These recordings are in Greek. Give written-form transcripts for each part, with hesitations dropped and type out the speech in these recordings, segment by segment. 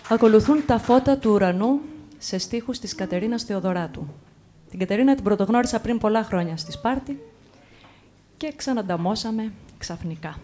Ακολουθούν τα φώτα του ουρανού σε στίχους της Κατερίνας Θεοδωράτου. Την Κατερίνα την πρωτογνώρισα πριν πολλά χρόνια στη Σπάρτη και ξανανταμώσαμε ξαφνικά.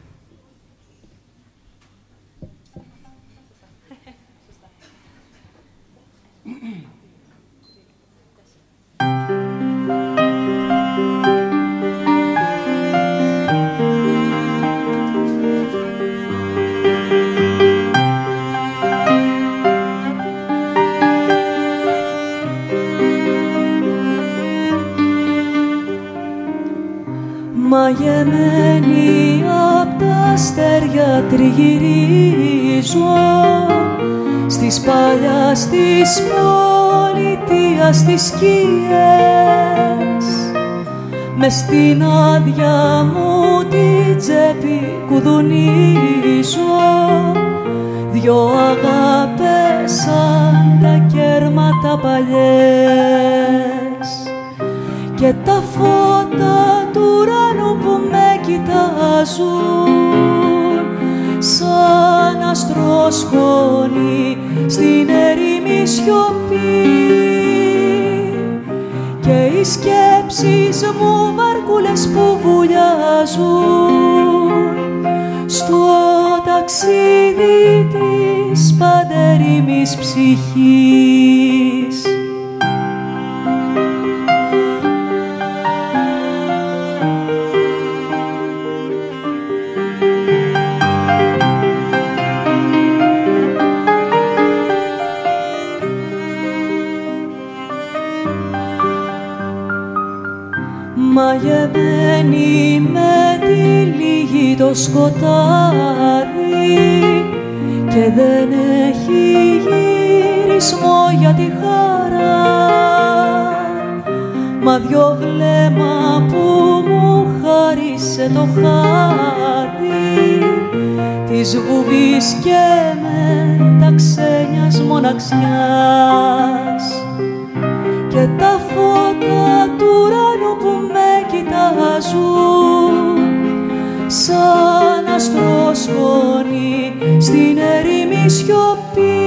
Μαγεμένη απ' τα αστέρια τριγυρίζω στις παλιάς της πολιτείας τις σκιές, μες στην άδεια μου την τσέπη κουδουνίζω δυο αγάπες σαν τα κέρματα παλιές και τα φώτα του ουρανού που με κοιτάζουν σαν αστροσκόνη στην ερήμη σιωπή και οι σκέψεις μου βαρκούλες που βουλιάζουν στο ταξίδι της παντερήμης ψυχής. Μαγεμένη με τη λίγη το σκοτάδι και δεν έχει γυρισμό για τη χαρά, μα δυο βλέμμα που μου χάρισε το χάδι της βουβής και με τα ξένιας μοναξιάς και τα φώτα του ουρανού που με κοιτάζουν σαν αστροσκόνη στην ερήμη σιωπή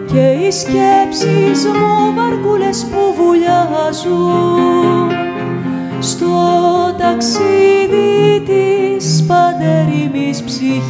και οι σκέψεις μου βαρκούλες που βουλιάζουν στο ταξίδι της παντερήμης ψυχής.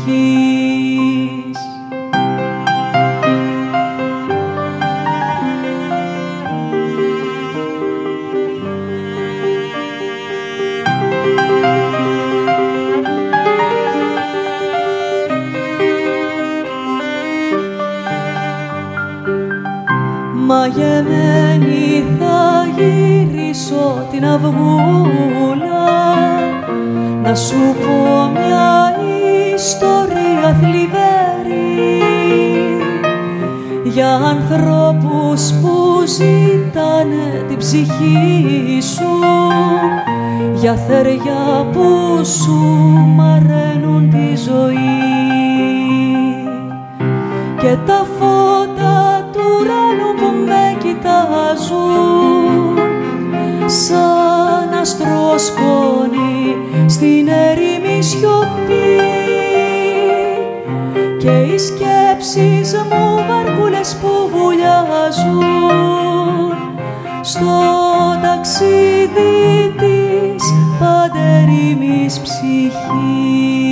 Μαγεμένη θα γυρίσω την αυγούλα να σου πω μια ιστορία θλιβερή για ανθρώπους που ζητάνε την ψυχή σου, για θεριά που σου μαραίνουν τη ζωή και τα φώτα του ουρανού που με κοιτάζουν σαν αστροσκόνη στην ερήμη σιωπή και οι σκέψεις μου βαρκούλες που βουλιάζουν στο ταξίδι της παντερήμης ψυχής.